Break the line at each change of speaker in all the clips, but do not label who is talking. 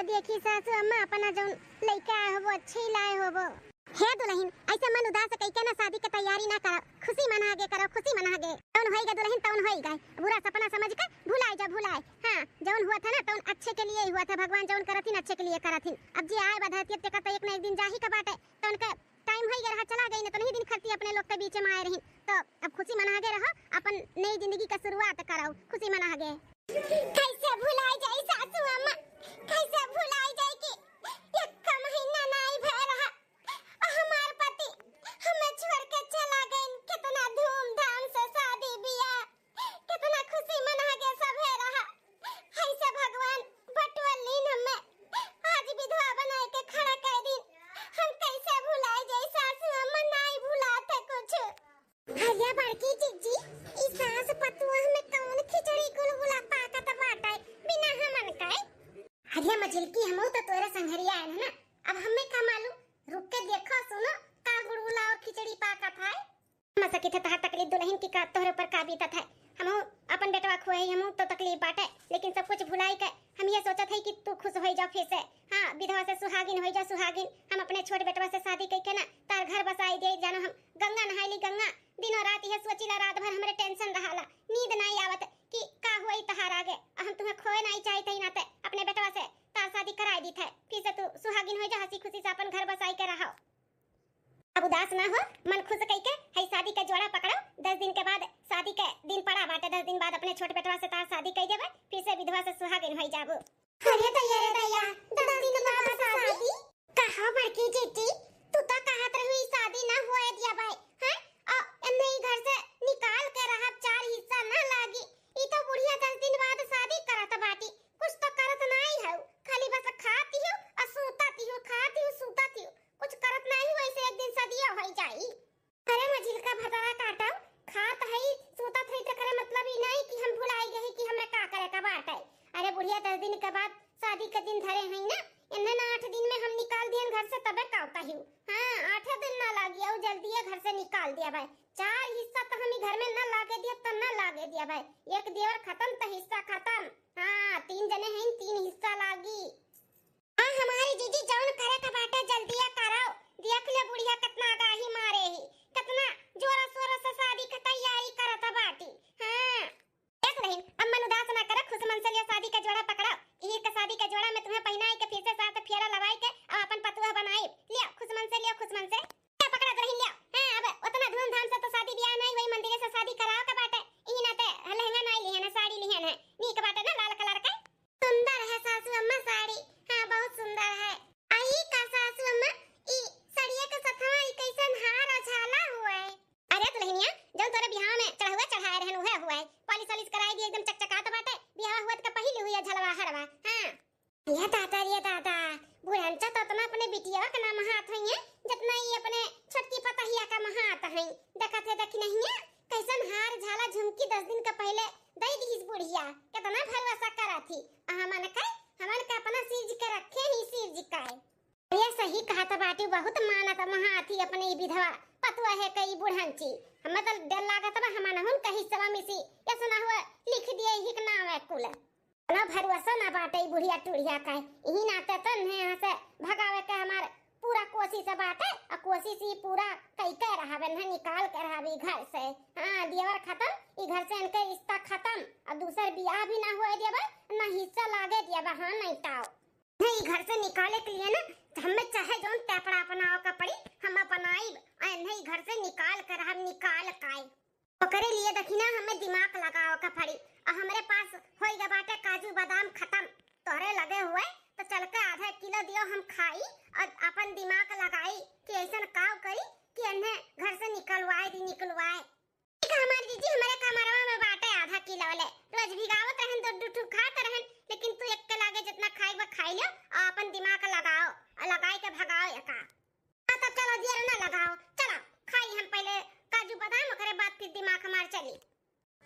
देखी सासू अम्मा अपना जौन लइका आए हो वो अच्छे ही लाए हो वो। हे दुल्हन ऐसे मन उदास कई के ना शादी की तैयारी ना करो, खुशी मनागे करो, खुशी मनागे। तौन होएगा दुल्हन, तौन होएगा। बुरा सपना समझ कर भुलाए जा भुलाए। हां जौन हुआ था ना तौन अच्छे के लिए ही हुआ था, भगवान जौन करथिन अच्छे के लिए करथिन। अब जे आए बधाती अब का तो एक ना एक दिन जाही का बाटे, तौन का टाइम होई रहा चला गई ना तो नहीं दिन खरती अपने लोग के बीच में आए रही। तो अब खुशी मनागे रहो, अपन नई जिंदगी का शुरुआत कराओ, खुशी मनागे। कैसे भुलाए जाए सासू अम्मा, कैसे भुलाए जाए कि एक महीना नहीं भय रहा और हमार पति हमें छोड़ के चला गए। कितना धूमधाम से शादी बियाह, कितना खुशी मनागे सब है रहा। ऐसे भगवान बटवलीन हमें आज विधवा बना के खड़ा कर दी। हम कैसे भुलाए जाए सासू अम्मा, नहीं भुलाते कुछ। भैया बड़की जीजी इस सास पतुआ में कौन खिचड़ी गुलगुला पाकत बाटे बिना हमन काए। हरिया मजिलकी हमो तो तोरे संघरिया है ना, अब हमें का मालूम। रुक के देखो सुनो का गुलगुला और खिचड़ी पाकत है। मसकी थे तहा तकलीफ दुल्हन की का तोहरे ऊपर का बीतत है। हमो अपन बेटवा खोए हमो तो तकलीफ बाटे, लेकिन सब कुछ भुलाई के हम ये सोचत है कि तू खुश हो जा फिर से। हां विधवा से सुहागिन हो जा सुहागिन। हम अपने छोटे बेटवा से शादी कई के ना तार घर बसाई दे जानो। हम गंगा नहाईली गंगा दिनो रात यह सोचिला, रात भर हमरे टेंशन रहाला, नींद नहीं आवत कि का होई तहार आगे। हम तुम्हें खोए नहीं चाहते ही नाते अपने बेटवा से तार शादी कराई दी थे, फिर से तू सुहागिन हो जा, हंसी खुशी से अपन घर बसाई के रहो। अब उदास ना हो, मन खुश कई के है शादी का जोड़ा पकड़ो। 10 दिन के बाद शादी के दिन पड़ा बाटे, 10 दिन बाद अपने छोटे बेटवा से तार शादी कई देबे, फिर से विधवा से सुहागिन हो जाबो। अरे दैया 10 दिन बाद शादी कहां बड़की जीती, तू तो कहत रही शादी ना होए दिया भाई हैं। नहीं घर से निकाल के रहा 4 हिस्सा ना लागी। ई तो बुढ़िया 10 दिन बाद शादी करत बाटी, कुछ तो करत नहीं है, खाली बस खाती हो और सूताती हो, खाती हो सूताती हो, कुछ करत नहीं। वैसे एक दिन शादी हो जाई। अरे मझिल का भतरा काटा खात है सूतत है, तो करे मतलब ही नहीं कि हम भुलाई गए कि हमें का करे का बात है। अरे बुढ़िया 10 दिन के बाद शादी के दिन धरे हैं ना, इन्हें ना 8 दिन में हम निकाल दिए घर से, तबे कावता ही। हां 8 दिन ना लागी और जल्दी घर से निकाल दिया भाई। 4 हिस्सा तो हम घर में ना लागे दिया तो ना लागे दिया भाई। एक देवर खत्म तो हिस्सा खत्म। हां 3 जने हैं 3 हिस्सा लागी। हां हमारी जीजी जौन करे का बाटे जल्दी कराओ। देख ले बुढ़िया कितना आगाही मारे ही, कितना जोर शोर से शादी की तैयारी करत बाटी। हां देख रही अब मन उदास ना करे, खुश मन से ले शादी का जोड़ा पकड़ो। ई के शादी का जोड़ा में तुम्हें पहनाई के फिर से साथ फेरा लगाई के और अपन पतुआ बनाई। ले खुश मन से, ले खुश मन से पकड़ा रही। ले हां अब उतना धूमधाम से तो शादी ब्याह नहीं, वही मंदिर से शादी कराओ का बाटे। ई ना ते लहंगा नहीं लिहन है, साड़ी लिहन है, नीक बाटे ना लाल कलर का। सुंदर है सासू अम्मा साड़ी, हां बहुत सुंदर है। आई का सासू अम्मा ई साड़िया के सथवा ई कैसन हार झाला हुआ है। अरे दुल्हनिया जो तोरे बियाह में चढ़ाए रहन हुए हुआ है, पॉलिश वॉलिश कराई दी एकदम चकचकात बाटे। बियाह हुआ त पहिली हुई है झलवा हरवा। हां ये दादा बुढ़ंचा तो अपना अपने बिटिया का नाम हाथ है जितना ही अपने छोटकी पतहिया का महात है। देखत है देखी नहीं है कैसन हार झाला झुमकी 10 दिन का पहले दई दी बुढ़िया, कितना भरवसा करा थी। हमन का अपना सिर के रखे ही सिर जिकाए। ये सही कहा था बाटी, बहुत मानत महाथी अपने विधवा पतुआ है कई बुढ़ंची। हमें तो डर लागत बा हमन हुन कहीं सवा मिसी या सुना हुआ लिख दिए ही के नाम है कुल ना भरवसा ना बाटे बुढ़िया टुढ़िया का। यही नाते तो है यहां से भगावे के हमार पूरा कोशिश बाटे और कोशिश ही पूरा कई के रहावे न निकाल के रहावे घर से। हां देवर खत्म, ई घर से इनके रिश्ता खत्म और दूसर बियाह भी ना होए देबा ना हिस्सा लागे देबा। हां नहीं ताओ नहीं घर से निकाले के लिए ना हमें चाहे जोन टेपड़ा अपनाओ का पड़ी हम अपनाई नहीं घर से निकाल कर हम निकाल काए ओकरे लिए दखिना हमें दिमाग लगाओ का पड़ी। और हमारे पास होइगा बाटे काजू बादाम खत्म, तोरे लगे हुए तो चल के आधा किलो दियो हम खाई और अपन दिमाग लगाई कि ऐसा काव करी कि इन्हें घर से निकलवाए। हमारी जीजी हमारे कमरवा में बाटे आधा किलो ले रोज भिगावत रहन दो खात रहन, लेकिन तू एक के लागे जितना खाई वो खाई लो और अपन दिमाग लगाओ और लगाई के भगाओ एका। तो चलो देर ना लगाओ, चलो खाई हम पहले काजू बादाम ओकरे बाद फिर दिमाग हमार चली।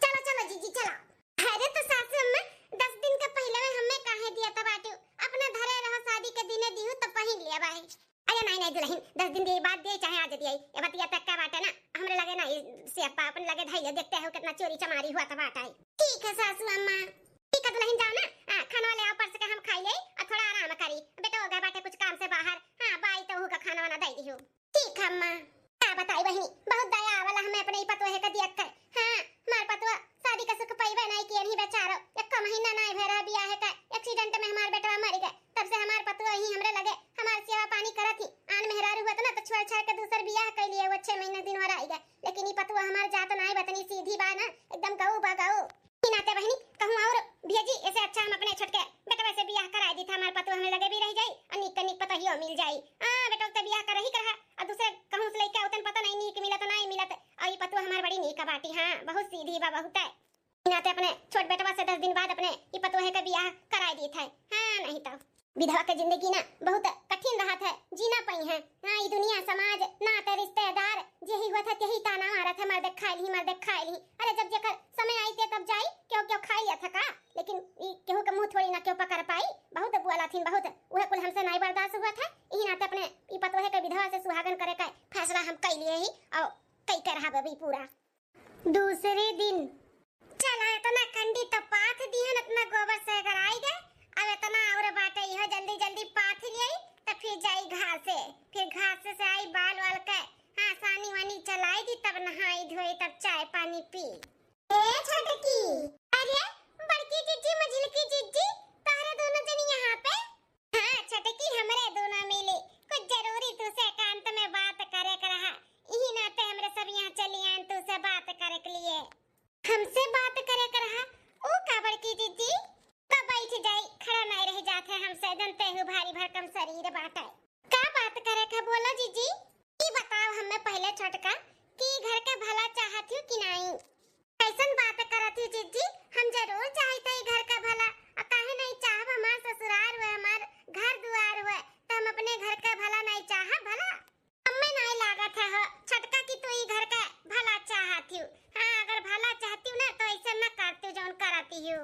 चलो जीजी चलो। अरे तो सासू अम्मा 10 दिन के पहले हमें काहे दिया था बाटू, अपना धरे रहो शादी के दिने दिहु तो पहन लिया भाई। अरे नहीं दुल्हन 10 दिन के बाद दे चाहे आज दिए ये बतिया तक का बाटे ना हमरे लगे ना से अपन लगे धैर्य देखते हो कितना चोरी चमारी हुआ था बाटा है। ठीक है सासू अम्मा, ठीक है दुल्हन जाओ ना खाना ले आओ परस के हम खाई ले और थोड़ा आराम करी बेटा, हो गया बाटे कुछ काम से बाहर। हां बाई तो का खाना वाना दे दियो। ठीक है अम्मा। का बताई बहनी, बहुत दया वाला हमें अपने ही पतोहे का दिया कर। हां मार पतवा शादी का सुख पाईबे नहीं कि नहीं बेचारो, एक महीना नहीं भरा बियाह का एक्सीडेंट में हमार बेटा मर गए। तब से हमार पतवा ही हमरे लगे हमार सेवा पानी करत ही। आन मेहरारू हुआ ना तो छोड़ छाड़ के दूसर बियाह कर लिए, वो 6 महीने दिन और आई गए। लेकिन ये पतवा हमार जात नहीं बतनी सीधी बा ना, एकदम गऊ बगाऊ नाते बहनी कहूं और भेजी। ऐसे अच्छा हम अपने छोटके बेटा वैसे बियाह करा दी था, हमार पतवा हमें लगे भी रह जाई और निक निक पता ही मिल जाई। बेटा तो बियाह कर ही करा और दूसरे कहूं से लइका उतन पता नहीं नी कि मिला तो नहीं मिला तो और ये पतवा हमार बड़ी नीक बाटी। हां बहुत सीधी बा, बहुत है नाते अपने छोट बेटवा से 10 दिन बाद अपने ये पतवा का बियाह करा दी था। हां नहीं तो विधवा की जिंदगी ना बहुत कठिन रहा था, जीना पई है। हां ये दुनिया समाज नाते रिश्तेदार यही हुआ था, यही ताना मारा था, मर्द खा ली। अरे जब जेकर समय आई थे तब जाई क्यों क्यों खाई लिया था का, लेकिन केहू के मुंह थोड़ी ना क्यों पकड़ पाई। बहुत बुआला थी, बहुत वह कुल हमसे नहीं बर्दाश्त हुआ था। यही नाते अपने ई पतोहे के विधवा से सुहागन करे का फैसला हम कर लिए ही और कई कर रहा बबी पूरा। दूसरे दिन चला इतना कंडी तो पाथ दिहन, इतना गोबर से कराई गए। अब इतना और बाटे यह जल्दी जल्दी पाथ लियाई तो फिर जाई घासे, फिर घास से आई बाल वाल के हां सानी वानी चलाई दी, तब नहाई धोई, तब चाय पानी पी। ए छोटकी, अरे बड़की जीजी मझिलकी जीजी तारे दोनों जनी यहाँ पे। हां छोटकी हमरे दोनों मिले कुछ जरूरी तुसे एकांत में बात करे कर रहा, यही नाते हमरे सब यहाँ चली आन तुसे बात करे के लिए। हमसे बात करे कर रहा ओ का बड़की जीजी कब बैठ जाई, खड़ा नहीं रह जाते हमसे, जनते हूँ भारी भरकम शरीर बाटे। का बात करे का बोलो जीजी, ई बताओ हमें पहले छोटका कि घर के भला चाहती हो कि नहीं। कैसन बात करत हो जीजी, हम जरूर चाहते हैं घर का भला, काहे नहीं चाहब, हमार ससुराल हुए हमार घर दुआर हुए तो हम अपने घर का भला नहीं चाहब भला। हमें नहीं लागत है हो छोटका कि तू ई घर का भला चाहती हो। हां अगर भला चाहती हो ना तो ऐसा न करती हो जौन करती हो।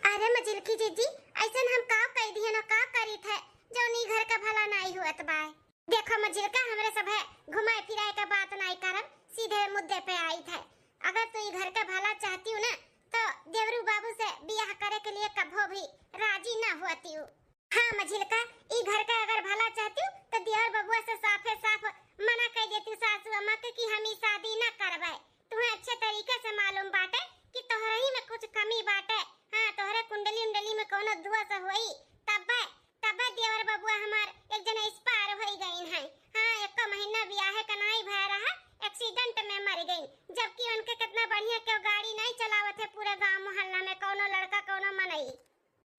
अरे मजिलकी जीजी ऐसन हम का कह दिए ना, का करी थे जौन ई घर का भला नहीं हुआ बाय। देखो मजिलका हमरे सब है घुमाए फिराए का बात नहीं करब, सीधे मुद्दे पे आई थे। अगर तू ई घर का भला चाहती हो ना तो देवरू बाबू से बियाह करे के लिए कभो भी राजी ना होती हो। हां मजिलका ई घर का अगर भला चाहती हो तो देवर बबुआ से साफे साफ मना कर देती सासू अम्मा के कि हम ई शादी ना करबे। तुम्हें अच्छे तरीके से मालूम बाटे कि तोहरे ही में कुछ कमी बाटे। हां तोहरे कुंडली उंडली में कोनो दोष होई तब देवर बबुआ हमार एक जन एक्सपायर हो गईन है। हां एक महीना बियाह का नहीं भय रहा, एक्सीडेंट में मर गई, जबकि उनके कितना बढ़िया क्यों गाड़ी नहीं चलावत है पूरे गांव मोहल्ला में, कोनो लड़का कोनो मनई।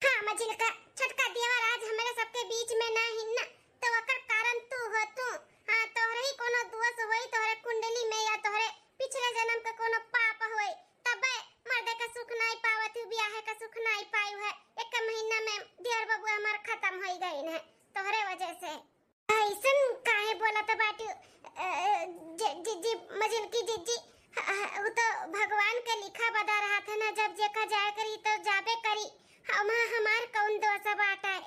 हां मजिलका छोटका देवर आज हमारे सबके बीच में ना हिन्ना तो ओकर कारण तू हो तू। हां तोहरे ही कोनो दोष होई तोहरे कुंडली में या तोहरे पिछले जन्म का कोनो पाप होई, तबे मर्दे का सुख नहीं पावत, बियाह का सुख नहीं पाई है। एक महीना में देवर बबुआ हमार खत्म हो गई है तोहरे वजह से। ऐसन काहे बोला तो बाटी जीजी मजिलकी जीजी, वो तो भगवान के लिखा बता रहा था ना, जब जेका जाए करी तो जाबे करी। हमार कौन दोष बाटा है,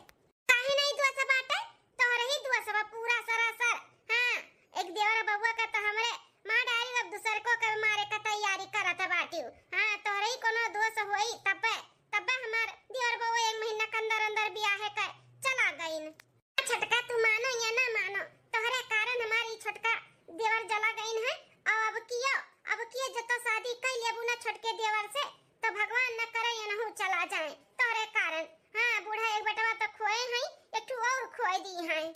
काहे नहीं दोष बाटा है, तोहरे ही दोष बा पूरा सरासर। हां एक देवर बबुआ का तो हमरे मां डारी अब दूसर को के मारे का तैयारी करत बाटी। हां तोहरे ही कोनो दोष होई तबे हमार देवर बबुआ 1 महीना के अंदर अंदर बियाह के चला गईन। छोटका तू मानो या ना मानो तोहरे कारण हमारी छोटका देवर जला गईन है। अब किया जतो शादी कर लेबू ना छोटके देवर से तो भगवान न करे या नहु चला जाए तोरे कारण। हां बूढ़ा एक बेटवा तो खोए हैं, एक ठू और खोए दी हैं।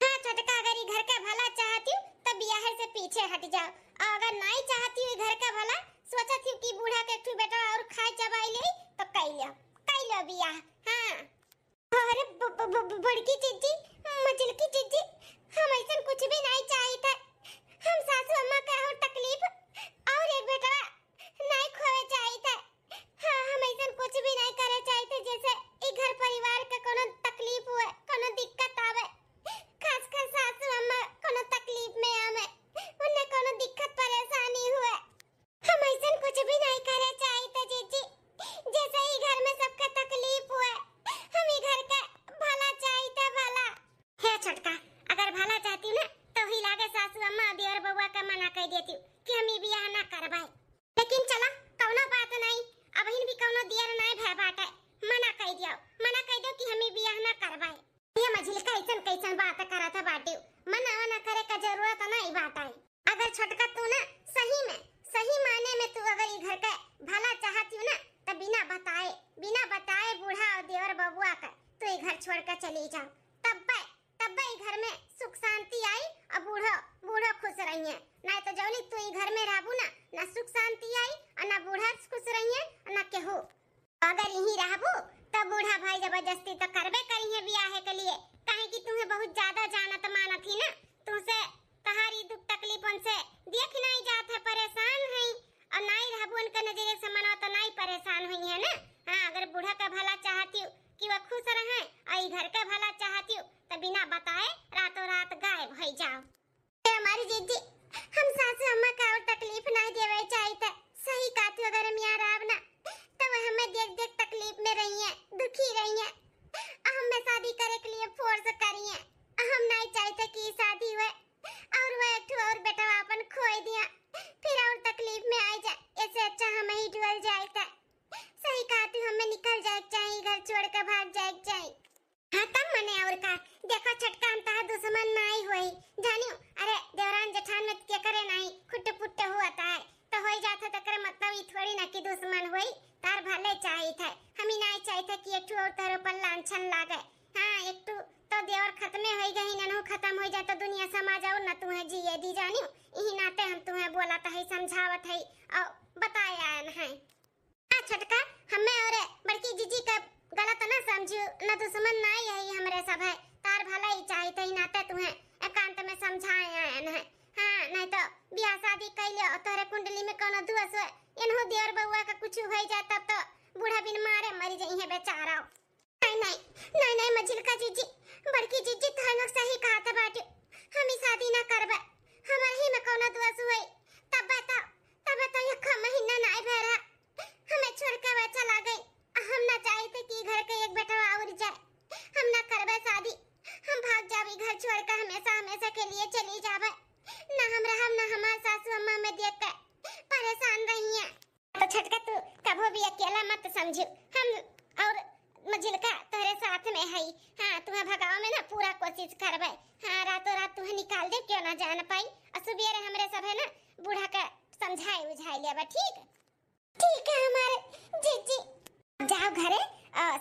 हां छोटका अगर ई घर के भला चाहती हो तो बियाह से पीछे हट जाओ, और अगर नहीं चाहती हो घर का भला, सोचती हो कि बूढ़ा के एक ठू बेटा और खाए चबाई ले तो कर लो बियाह। हां अरे बड़की जीजी मजिलकी जीजी हम ऐसा कुछ भी नहीं चाहते, हम सासू अम्मा के और तकलीफ और एक बेटा नहीं खोए चाहते। छोड़कर चली जाओ, तब घर में सुख शांति आई और बूढ़ो खुश रही है। ना तो जौली तू घर में रहबू ना सुख शांति आई और ना बूढ़ा खुश रही है और ना केहू। अगर यही रहबू तब बूढ़ा भाई जबरदस्ती तो करबे करी है ब्याह के लिए, काहे कि तुम्हें बहुत ज्यादा जानत मानत ही ना, तुमसे तहारी दुख तकलीफ उनसे देख नहीं जात है, परेशान है और नहीं रहबू उनके नजरिए से मना तो नहीं परेशान हुई है ना। हाँ, अगर बूढ़ा का भला चाहती हूँ कि वह खुश रहे और घर का भला चाहती हूँ तो बिना बताए रातों रात गायब हो जाओ। हमारी जीजी हम सासू अम्मा का और तकलीफ नहीं देवे चाहिए, सही कहती हो। अगर मियां राव ना तो वह हमें देख तकलीफ में रही है, दुखी रही है, हमें शादी करे के लिए फोर्स करी है। हम नहीं चाहते कि शादी हुए और वह एक और बेटा अपन खोई दिया फिर और तकलीफ में आ जाए, इससे अच्छा हम ही डुअल जाए था। सही कहती हूँ, हमें निकल जाए चाहिए, घर छोड़ कर भाग जाए चाहिए। हाँ तब मने और का देखो छटका हम ताहा दुश्मन नहीं होई जानियो। अरे देवरान जेठान में के करे नहीं खुट्टे पुट्टे हुआ था तो हो जाता तो करे मतलब ई थोड़ी ना कि दुश्मन होई, तार भले चाहिए था। हम ही नहीं चाहते कि एक और तारो पर लांछन लागे। हाँ एक तो देवर खत्म हो गई ननहु खत्म हो जाए तो दुनिया समाज और ना तुम्हें जिए दी जानियो। यही नाते हम तुम्हें बोला था समझावत है और बताया है। छटका हमें और बड़की जीजी का गलत ना समझू, ना दुश्मन नहीं है हमरे सब है, तार भला ही चाहिए ही नाते तुम्हें एकांत में समझाया है। हाँ नहीं तो ब्याह शादी कैले और तोरे कुंडली में कोनो दोष है इनहु देवर बउआ का कुछ हो जाए तब तो बूढ़ा बिन मारे मर जाई है बेचारा। नहीं मझिलका जीजी बड़की जीजी तो लोग सही कहत बाटे, हम ही शादी ना करबे, हमर ही में कोनो दोष हुई तब बताओ एक महीना नहीं भरा हमें छोड़ के वह चला गई। हम ना चाहते कि घर के एक बेटा और जाए, हम ना करबे शादी, हम भाग जाबी घर छोड़ के हमेशा के लिए चली जाबे। ना हम रहम ना हमार सासू अम्मा में देख के परेशान रही है। तो छटका तू कभी भी अकेला मत समझो, हम और मझिलका तेरे साथ में है। हाँ तुम्हें भगाओ में ना पूरा कोशिश करबे। हाँ रातों रात तुम्हें निकाल दे क्यों ना जान पाई और सुबेरे हमरे सब है ना बूढ़ा का समझाए उझाई लेबा। ठीक है हमारे जीजी जाओ घरे,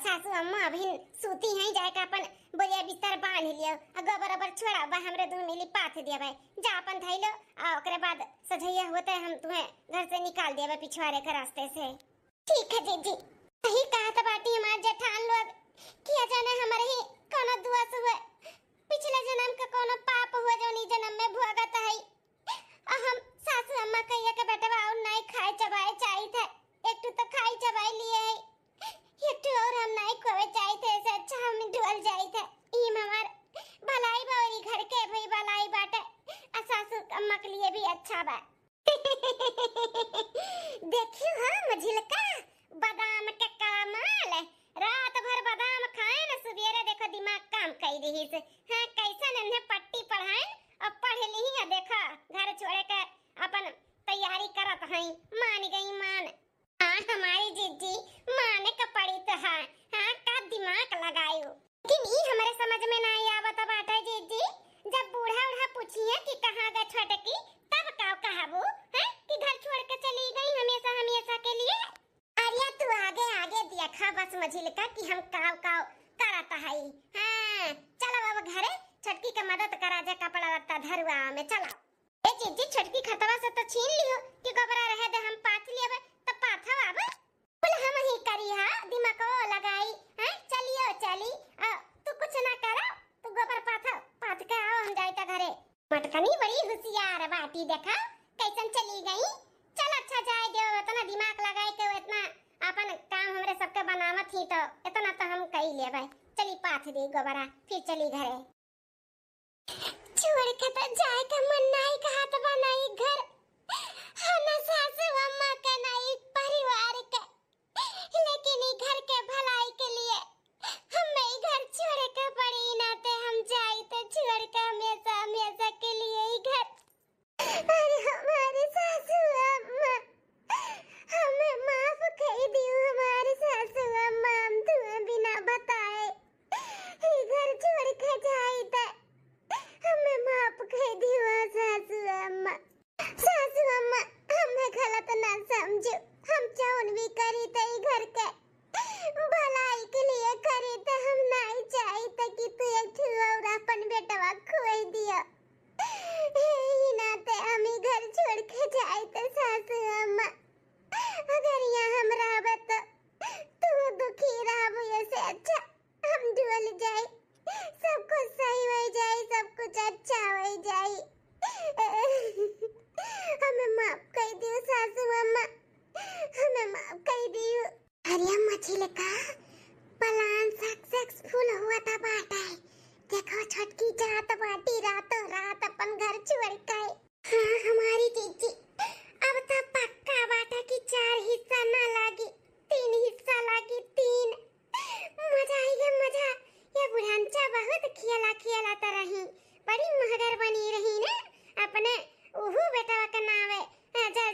सासू अम्मा अभी सूती हैं जाके अपन बोलिया बिस्तर बांध लियो गोबर छोड़ा बा हमरे दूर मिली पाथ देबे। जा अपन धइ लो ओकरे बाद सजैया होते हम तुम्हें घर से निकाल देबे पिछवाड़े के रास्ते से। ठीक है जीजी सही कहत बाटी हमार जेठान लोग किया जाने हमारे ही कोनो दोष हुए, पिछले जन्म का कोनो पाप हुए जो नी जन्म में भोगत है। हम सासू अम्मा कहिए के बेटवा और नहीं खाए चबाए चाहिए थे, एक तो खाई चबाई लिए है, एक और हम नहीं खोवे चाहिए थे, ऐसे अच्छा हम ढोल जाए थे। ई हमार भलाई बावरी घर के भाई भलाई बाटे आ सासू अम्मा के लिए भी अच्छा बा। देखियो हां मझिलका बादाम के कमाल है, रात भर बादाम खाए ना सुबेरे देखो दिमाग काम कर रही से। हां कैसन इन्हें पट्टी पढ़ाए और पढ़ ली है देखा घर छोड़े के अपन तैयारी करत हई। मान गई मान। हाँ हमारी जीजी माने का पड़ी तो है। हाँ का दिमाग लगायो, लेकिन ई हमारे समझ में नहीं आवत बाटे जीजी। जब बूढ़ा पूछिए कि कहां गए छोटकी तब काव कहबू हैं कि घर छोड़ के चली गई हमेशा के लिए। अरे तू आगे देखा बस मझिलका कि हम काव करत हई। हां चलो अब घरे छटकी के मदद करा जे कपड़ा लत्ता धरुआ में चलो। ए जीजी छटकी खतवा से तो छीन लियो कि गोबरा रहे दे हम पाथ लेबे तो पाथव आबे कुल हम ही करी हा दिमाग को लगाई। हैं चलियो चली तू कुछ ना करो तू गोबर पाथ के आओ हम जाए ता घरे। मटकनी बड़ी होशियार बाटी देखा कैसन चली गई। चल अच्छा जाए दे इतना दिमाग लगाए के इतना अपन काम हमरे सबके बनावत ही तो इतना तो हम कई लेबे। चली पाथ दे गोबरा फिर चली घरे। छोड़ के तो जाए का मन नहीं कहत बनाई घर ना सासू अम्मा का नहीं परिवार का, लेकिन ई घर के भलाई के लिए हमें ई घर छोड़ के पड़ी ना ते हम जाई तो छोड़ के हमेशा के लिए ई घर। अरे हमारी सासू अम्मा हमें माफ कर दियो हमारी सासू अम्मा, हम तुम्हें बिना बताए ई घर छोड़ के जाई तो हमें माफ कर दियो सासू अम्मा। सासू अम्मा हमें गलत ना अरे मछली का प्लान सक्सेसफुल हुआ था बाटा है। देखो छटकी जात बाटी रातों रात अपन घर छोड़ के। हाँ हमारी जीजी अब तो पक्का बाटा की 4 हिस्सा ना लागी 3 हिस्सा लागी 3। मजा आएगा मजा। ये बुढ़ांचा बहुत खियाला खियालाता रही बड़ी महगर बनी रही ना अपने उहू बेटवा का नावे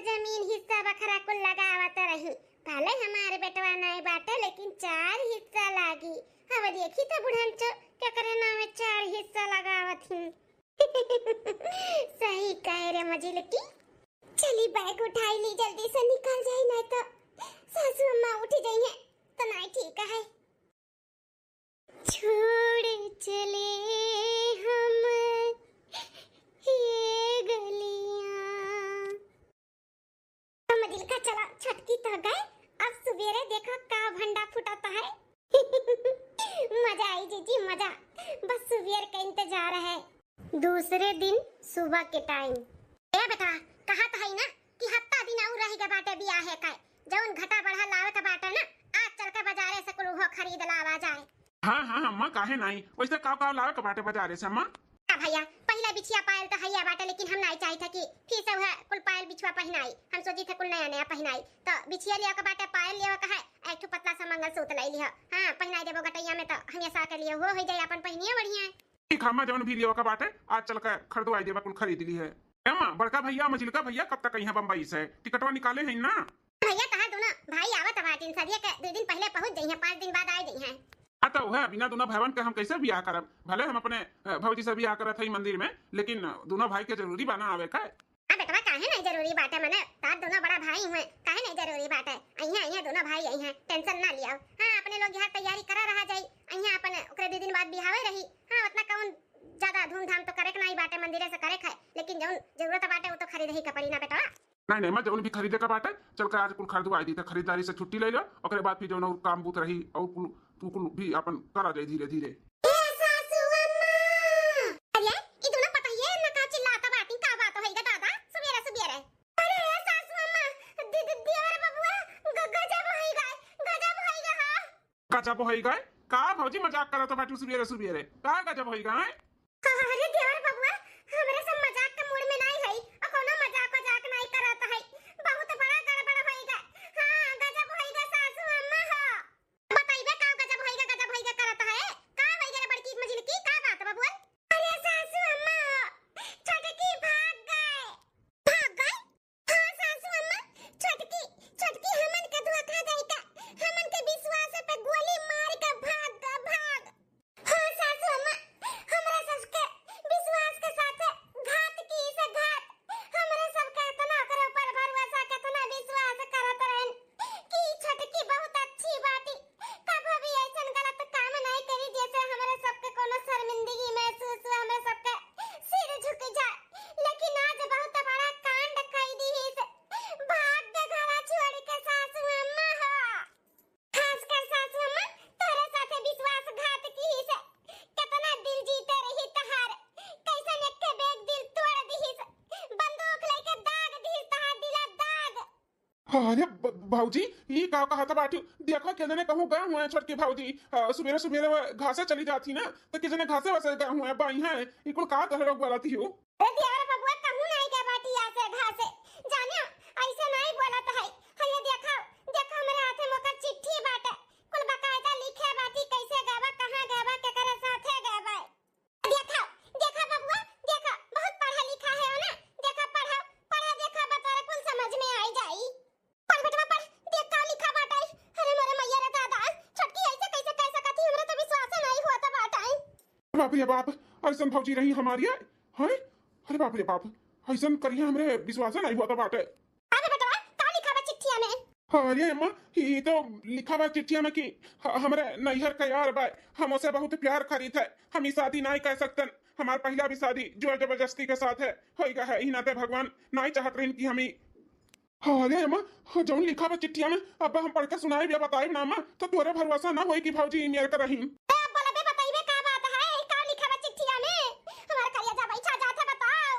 जमीन हिस्सा बखरा को लगावत रही। भले हमारे बेटवा नहीं बाटे लेकिन 4 हिस्सा लागी। अब देखी तो बुढ़ांचो क्या करे नावे 4 हिस्सा लगावत ही। सही कह रे मजिलकी। चली बैग उठाई ली जल्दी से निकल जाए नहीं तो सासू अम्मा उठ जाई है तो नहीं ठीक है। छोड़ चले हम ये गलियां। मजिल का चला छटकी तो गए अब सुबेरे देखो का भंडा फुटाता है। मजा आई जीजी मजा। बस सुबेर का इंतजार है। दूसरे दिन सुबह के टाइम ए बेटा कहा था ही ना कि हफ्ता दिन और रहेगा बाटे बियाह है का जौन घटा बढ़ा लावे का बाटे ना आज चल के बाजारे से कुल हो खरीद लावा जाए।
हाँ हाँ अम्मा काहे नहीं वैसे का लावे का बाटे बाजारे से अम्मा।
भैया पहला बिछिया पायल तो हैया बाटे लेकिन हम नहीं चाही था कि फिर से वह कुल पायल बिछवा पहनाई। हम सोची थे कुल नया नया पहनाई तो बिछिया लिया का बाटे पायल लिया का है एक पतला सा मंगलसूत्र ले लिया। हाँ पहनाई देबो गटैया में तो हमेशा के लिए हो जाए अपन पहनिए बढ़िया है।
ठीक अम्मा जौन भी लिया का बाटे आज चल के खरीदवाई देबा कुल खरीद ली है। अम्मा बड़का भैया मझिलका भैया कब तक यहाँ बम्बई से टिकटवा निकाले हैं ना।
भैया कहा दोनों भाई आवत बाटिन सदिया के 2 दिन पहले पहुंच गई हैं 5 दिन बाद आ गई हैं।
हाँ तो वह बिना दोनों भाईवन के हम कैसे बियाह करब। भले हम अपने भौजी से बियाह करत हई मंदिर में लेकिन दोनों भाई के जरूरी बना आवे का।
हां बेटवा काहे नहीं जरूरी बात है मने तार दोनों बड़ा भाई हुए काहे नहीं जरूरी बात है। अइया दोनों भाई आई हैं टेंशन ना लिया। हां अपने लोग यहाँ तैयारी करा रहा जाई अइया अपन ओकरे 2 दिन बाद बियाहवे रही। हां उतना कौन ज्यादा धूमधाम तो करे नहीं बाटे मंदिरे से करे खाए लेकिन जौन जरूरत बाटे वो तो खरीद ही कपड़ी ना बेटा।
नहीं मैं जौन भी खरीदे का बाटे चल के आज कुल खरीदवाई दी तो खरीदारी से छुट्टी ले लो ओकरे बाद फिर जौन और काम बूत रही और कुल तू कुल भी अपन करा जाए धीरे धीरे। गजब होई गए का भौजी मजाक करा तो बाटू सुबेरे सुबेरे का गजब होई गए।
अरे देवर बबुआ हमरे सब मजाक के मूड में नहीं है और कोनो मजाक नहीं करत है बहुत बड़ा गड़बड़ होई गए। हां गजब होई गए सासू अम्मा हो बताइबे का गजब होई गए करत है का होई गए बड़की मजिल की का बात बबुआ। अरे सासू अम्मा छटकी भाग गए। हां सासू अम्मा छटकी हमन के धोखा गई का हमन के विश्वास पे गोली मार के भाग। हां सासू अम्मा हमरा सबके विश्वास के साथ घात की से घात हमरा सबके इतना करे ऊपर भरोसा कितना विश्वास करत रहन कि छटकी बहुत अच्छी बाटी कभी भी ऐसन गलत काम नहीं करी जैसे हमरा सबके कोनो शर्मिंदगी महसूस हुआ हमरा सबके सिर झुक जाए। लेकिन आज बहुत बड़ा कांड कई दी है भाग के घरा छोड़ के सासू अम्मा हो खासकर सासू अम्मा तोरे साथे विश्वासघात की से कितना दिल जीते रही तहार कैसन एक के बेग दिल तोड़ दी बंदूक लेके दाग दी तहार दिला दाग।
अरे भौजी ये का कहा था बाटू देखो के जने कहूं गए हुए छोटकी भौजी सुबेरे सुबेरे घासे चली जाती ना तो के जने घासे वसे गए हुए बाई हैं ई कुल का कह लोग बोलती हो।
ए दियार बबुआ कहूं नहीं के बाटी आसे घासे जानियो ऐसे नहीं बोलत है। ये देखो मेरे हाथ में ओकर चिट्ठी बाटे कुल बकायदा लिखे बाटी कैसे गावा कहां गावा केकरे साथे गावा। देखो बबुआ देखो बहुत पढ़ा लिखा है ना देखो पढ़ा देखो बतौर कुल समझ में आई जाई। पढ़ बेटवा पढ़ देख का लिखा बाटे। अरे मोरे मैया रे दादा छटकी ऐसे कैसे कह सकती हमरा तो विश्वास नहीं हुआ था बाटे।
बाप रे बाप ऐसन भौजी रही हमारी है अरे बाप रे बाप ऐसन करिए हमरे विश्वास नहीं हुआ था बाटे।
अरे बेटवा का लिखा बा चिट्ठिया में।
अरे अम्मा ये तो लिखा बा चिट्ठिया में कि हमरे नैहर का यार बा हम उसे बहुत प्यार करी थे हम ई शादी नहीं कर सकतन हमार पहला भी शादी जोर जबरदस्ती के साथ है होइगा है ही नाते भगवान नहीं चाहत रहिन कि हम ही। अरे अम्मा जौन लिखा बा चिट्ठिया में अब हम पढ़ के सुनाई भी बताई ना अम्मा तो तोरे भरोसा ना होई कि भौजी मेरे का रही।
बोलबे बताइबे का बात है का लिखा बा चिट्ठिया में हमार करिया जा बैठा जाता बताओ।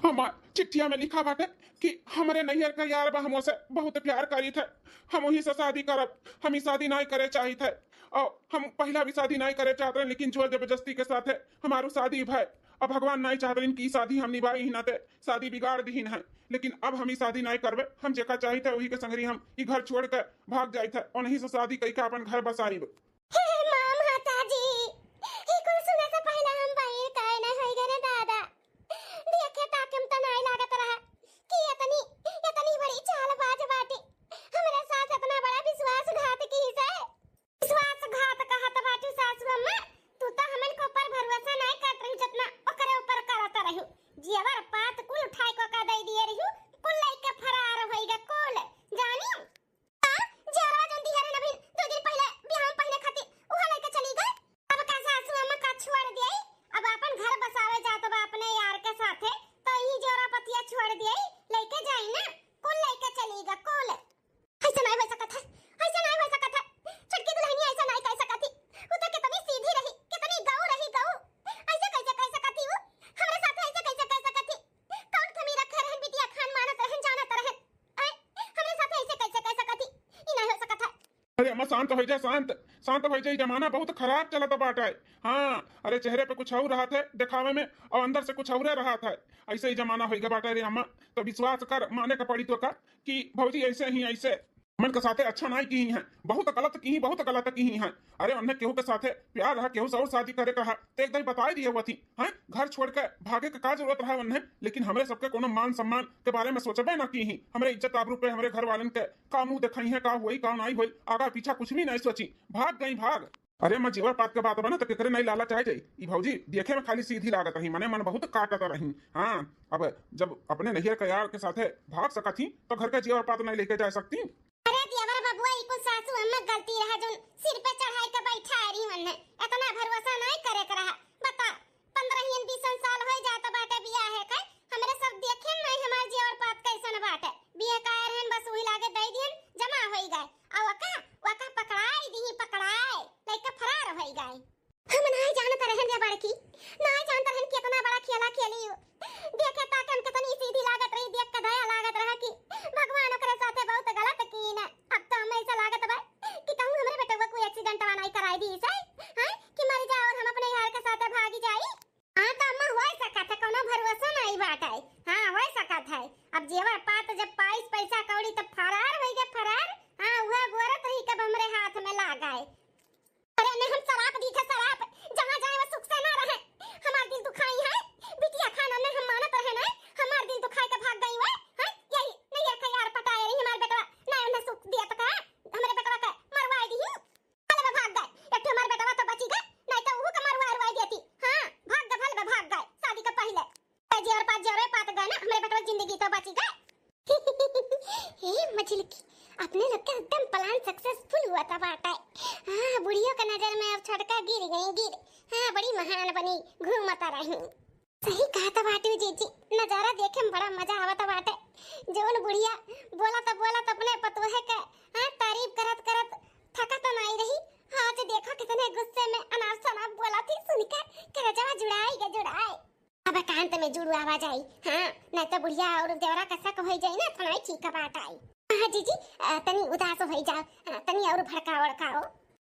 हमार चिट्ठिया में लिखा बाटे कि हमरे नैहर का यार बा हमसे बहुत प्यार करी थे हम वही से शादी करब। हम ही शादी नहीं करे चाहिए थे और हम पहला भी शादी नहीं करे चाहते, लेकिन जोर जबरदस्ती के साथ है हमारू शादी भाई। अब भगवान नहीं चाहते कि शादी हम निभाई ही ना थे, शादी बिगाड़ दी है। लेकिन अब हम ही शादी नहीं करबे, हम जेका चाहिए थे वही के संगरी हम ई घर छोड़ के भाग जाए थे और नहीं से शादी कई के अपन घर बसाई।
मां माताजी ई कुल सुने से पहले हम बाहर काहे न होई गए दादा। देखे ताकम त नहीं लागत रहा कि इतनी बड़ी चालबाज बाटी हमरे साथ इतना बड़ा विश्वासघात की है। विश्वासघात कहत बाटी सासू अम्मा, तू तो हमन को ऊपर भरोसा नहीं करत रही जितना ओकरे ऊपर करत रही। जेवर पात कुल उठाई को का दे दिए रही, कुल लेके फरार होइगा कुल जानी। जेवर जन दिहरे नबीन 2 दिन पहले बिहान पहले खातिर उहा लेके चली गए। अब का सासू अम्मा का छोड़ दिए, अब अपन घर बसावे जात बा अपने यार के साथे, तो ई जोरा पतिया छोड़ दिए लेके जाई ना, कुल लेके चलीगा कुल। ऐसा नहीं हो सकत है, ऐसा नहीं हो सकत है। छटकी दुल्हनिया ऐसा नहीं कह सकती, वो तो कितनी सीधी रही, कितनी गऊ रही गऊ। ऐसे कैसे कह सकती वो हमरे साथ, ऐसे कैसे कह सकती। कौन कमी रखे रहन बिटिया खान मानत रहन जानत रहन, हमरे साथ ऐसे कैसे कह सकती। ई नहीं हो सकत है।
अरे अम्मा शांत हो जा, शांत हो जाए। जमाना बहुत खराब चलता बाटा है। हाँ, अरे चेहरे पे कुछ और रहा था दिखावे में और अंदर से कुछ और रहा था। ऐसे ही जमाना होगा बाटा रे अम्मा। तो विश्वास कर, माने का पड़ी तो का कि भौजी ऐसे ही ऐसे मन के साथे अच्छा नहीं की है, बहुत गलत की है। अरे उन्हें केहू के साथे प्यार रहा, केहू से और शादी करे कहा तो एकदम बता दिए हुआ थी। हैं घर छोड़ के भागे का जरूरत रहा उन्हें, लेकिन हमरे सबके कोनो मान सम्मान के बारे में सोचबे ना की ही। हमरे इज्जत आबरू पे हमरे घर वालन के का मुंह दिखाई है, का हुई का नहीं हुई, आगा पीछा कुछ भी नहीं सोची, भाग गई भाग। अरे मैं जीवर पात के बात बना तो केकरे नहीं लाला चाहे जाई। ई भौजी देखे में खाली सीधी लागत रही, मने मन बहुत काटत रही। हाँ, अब जब अपने नैहर के यार के साथे भाग सकत थी तो घर के जीवर पात नहीं लेके जा सकती।
अरे दियावर बबुआ ई कुल सासू अम्मा गलती रहा जो सिर पे चढ़ाई के बैठा रही मन है, इतना भरोसा नहीं करे के रहा। बता 15-20 साल हो जात बाटे बियाह है के, हमरे सब देखे नहीं हमार जीवर पात कैसन बाटे। बियाह का रहन बस वही लागे दई दिन जमा होई गए और वका पकड़ाई दी, पकड़ाए लेके फरार होई गए। हम नहीं जानत रहन जे बड़की, नहीं जानत रहन कितना बड़ा खेला खेली। देखे ताकन कितनी सीधी लागत रही, देख के दया लागत रहा कि भगवान ओकरे साथे बहुत गलत की ना। अब तो हमें ऐसा लागत बा कि कहूं हमरे बेटा कोई एक्सीडेंट वाला नहीं कराई दी है, हैं कि मर जाए और हम अपने यार के साथे भागी जाई। हां तो अम्मा होई सकत है, कोनो भरोसा नहीं बाटे। हां होई सकत है। अब जेवर पात जब पैसा कौड़ी तो फरार होई गए फरार। हां वह गोरत ही कब हमरे हाथ में ला गए। अरे ने हम शराब दी थे, शराब जहां जाए वो सुख से ना रहे। हमार दिल दुखाई है बिटिया खाना में हम मानत रहे ना, हमार दिल दुखाई के भाग गई है। हैं यही नहीं यार का यार पटाए रही हमार बेटा ना, उन्हें सुख दिया तो का हमरे बेटा का मरवाई दी। भले में भाग गए एक हमार बेटा तो बची गए, नहीं तो वो का मरवाई देती। हां भाग गए, भले में भाग गए शादी के पहले। जी और पात जरे पात गए ना, हमरे बेटा की जिंदगी तो बची गए। हे मछली अपने लोग का एकदम प्लान सक्सेसफुल हुआ था बाटा। हाँ बुढ़ियों का नजर में अब छटका गिर गई। हाँ बड़ी महान बनी, घूमता रही। सही कहा था बाटी जीजी, नजारा देखे में बड़ा मजा आवता बाटे। जोन बुढ़िया बोला तो अपने पतोहे के हाँ तारीफ करत थका तो नहीं रही। आज देखो कितने गुस्से में अनाप शनाप बोला थी, सुनकर करजवा जुड़ाए। अब कांत में जुड़ू आवाज आई। हाँ नहीं तो बुढ़िया और देवरा का शक हो जाए ना तो नहीं ठीक बात आई। हाँ जीजी तनी उदास हो जाओ, तनी और भड़काओ।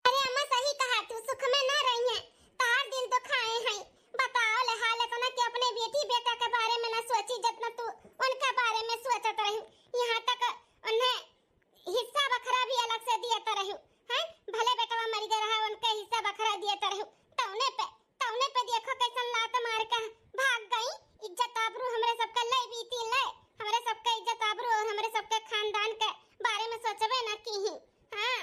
अरे अम्मा सही कहा, तू सुख में ना रही है, तार दिल तो खाए हैं। बताओ ले हाल तो ना कि अपने बेटी बेटा के बारे में ना सोची जितना तू उनके बारे में सोचत रही। यहाँ तक उन्हें हिस्सा बखरा भी अलग से दिया तो रही हैं, भले बेटा मर गया रहा उनके हिस्सा बखरा दिया तो रही। तौने पे देखो कैसन लात मार के भाग गई। इज्जत आबरू हमरे सबके ले बीती ले, हमरे सबके इज्जत आबरू और हमरे सबके खानदान के बारे में सोचबे ना की ही। हां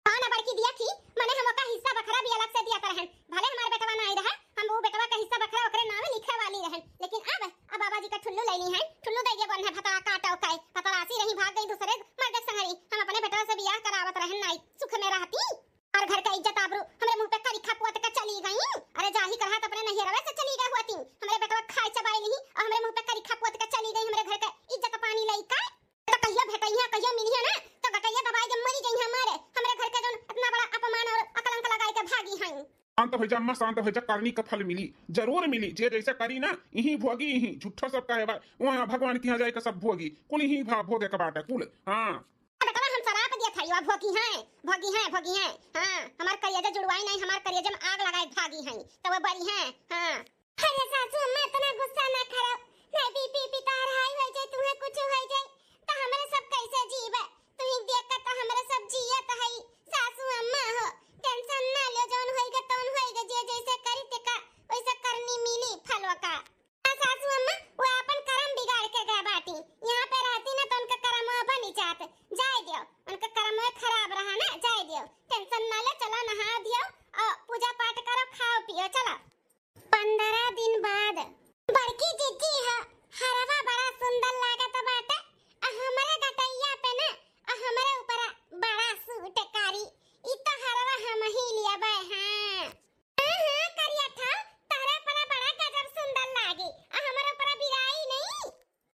कौन बड़की दिया की माने हम का हिस्सा बखरा भी अलग से दिया करहन, भले हमार बेटवा नहीं रहा, हम वो बेटवा का हिस्सा बखरा ओकरे नाम लिखे वाली रहन। लेकिन अब बाबा जी का ठुल्लू लेनी है, ठुल्लू दे के बन है भतरा काटा उकाई पतरासी रही भाग गई दूसरे मर्द संगरी। हम अपने बेटवा से बियाह करावत रहन नहीं, सुख में रहती और घर का इज्जत आबरू हमरे मुंह पे करिखा पुआत के चली गई। अरे जाही करहा त अपने नहिरवे से चली गई होती, हमरे बेटवा खाए चबाई नहीं और हमरे मुंह पे करिखा पुआत के चली गई। हमरे घर का इज्जत पानी लई का तो कहिया भेटइया कहिया मिलिया ना तो गटइया दबाई के मरी गई हमारे घर के जोन इतना बड़ा अपमान और अकलंक लगाई के भागी हैं।
शांत हो जा अम्मा, शांत हो जा, करनी का फल मिली, जरूर मिली। जे जैसे करी ना यही भोगी, यही झूठा सब कहे बा वहां भगवान के यहाँ जाए के सब भोगी कुल ही भोगे के बाटे कुल। हां
बेटा हम शराब दिया भैया भोगी हैं। हाँ हमार करियजा जुड़वाई नहीं, हमार करियजा में आग लगाए भागी हैं तो वो बड़ी हैं। हाँ अरे सासू अम्मा इतना गुस्सा ना करो, नहीं बीपी तार हाई हो जाए, तुम्हें कुछ हो जाए तो हमारे सब कैसे जीवे, तुम्हें देख कर तो हमारे सब जियत है। सासू अम्मा हो टेंशन ना लो, जौन होएगा तौन होएगा, जे जैसे करी ते का वैसे करनी मिली फलवा का। सासू अम्मा वो अपन कर्म बिगाड़ के गए बाटी, यहाँ पे रहती ना तो उनका कर्म बनी जात, जाए दियो उनका कर्म खराब रहा ना, जाए दियो टेंशन ना ले, चलो नहा दियो और पूजा पाठ करो, खाओ पियो चलो। 15 दिन बाद बड़की जीजी है, हरवा बड़ा सुंदर लागत बाटे, हमारे गटैया पे ना हमारे ऊपर बड़ा सूट कारी, ई तो हरवा हम ही लिया बे। हां करिया था तारे पर बड़ा गजब सुंदर लागी, हमारे ऊपर बिराई नहीं।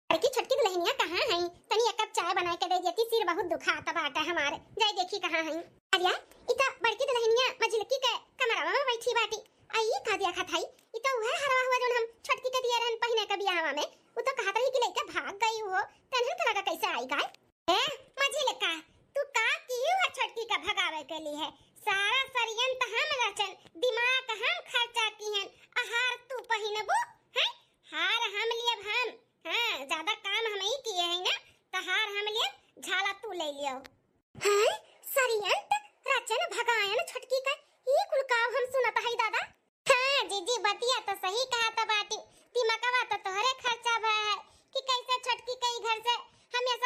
बड़की छोटकी दुल्हनिया कहां है, तनी एक कप चाय बना के दे देती, सिर बहुत दुखाता बाटे हमारे, जाई देखी कहां है। अरिया इता बड़की दुल्हनिया मझलकी के कमरा में बैठी बाटी, आई का दिया खात है, इता वह हरवा हुआ जोन हम छोटकी के दिया रहन पहिने के बियाहवा में, वो तो कहत रही कि लइका भाग गई हो, तन्हन कलगा कैसे आई गाय। ए मझलका तू का कियो है छोटकी का भगावे के लिए है, सारा सरियंत हम रचन, दिमाग हम खर्चा की हैं, आहार तू पहिनबो है, हार हम लिए हम। हां ज्यादा काम हम ही किए हैं ना, तो हार हम लिए, झाला तू ले लियो। हां सरियंत रचन भगायन छोटकी का, ये कुल काम हम सुनत है दादा। हां जीजी बतिया तो सही कहा था बाटी, दिमागवा तो तोहरे खर्चा है कि कैसे छोटकी कई घर से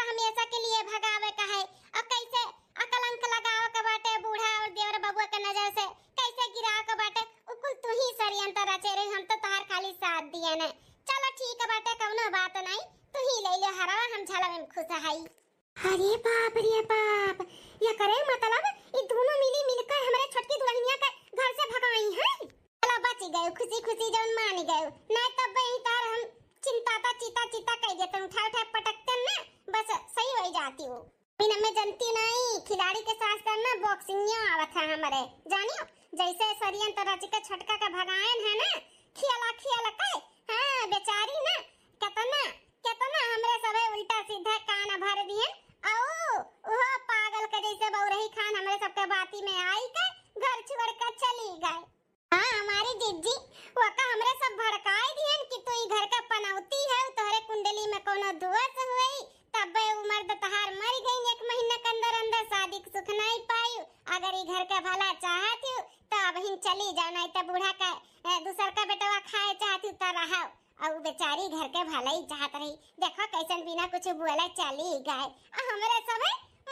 हमेशा के लिए भगावे का है, और कैसे अकलंक लगावे का बाटे बूढ़ा और देवर बबुआ के नजर से कैसे गिरावे का बाटे, उकुल तू ही सरियंत रचे रे, हम तो तोहर खाली साथ दिए ने। चलो ठीक है बाटे, कौनो बात नहीं, तू ही ले ले हरवा, हम झला में खुश है। अरे बाप रे बाप, ये करे मतलब ये दोनों मिलकर हमारे छोटकी दुल्हनिया के घर से भगाई हैं। चलो बच गए, खुशी जौन मान गए, नहीं तब वही तार हम चिंता कह देते, उठा पटकते ना, बस सही हो जाती हो। बिना मैं जानती नहीं, खिलाड़ी के साथ साथ ना बॉक्सिंग आवत है हमारे, जानियो जैसे सरियन तो रच के छोटका का भगायन है ना, खियाला के हां बेचारी ना कितना हमरे सबे उल्टा सीधा कान भर दिए, आओ ओह पागल के जैसे बौरही खान हमरे सबके बाती में आई के घर छोड़ कर चली गई। हां हमारी जिज्जी वो का हमरे सब भड़काई दिहन कि तू ई घर का पनौती है, तोहरे कुंडली में कोनो दोष हुई, तब उमर द तहार मर गई, 1 महीने के अंदर शादी के सुख नहीं पाई, अगर ई घर का भला चाहती तो अब हिन चली जाओ, नहीं तो बूढ़ा का दूसर का बेटवा खाए चाहती तो रहो, और बेचारी घर के भला ही चाहत रही, देखो कैसन बिना कुछ बोले चली गए, हमरे सब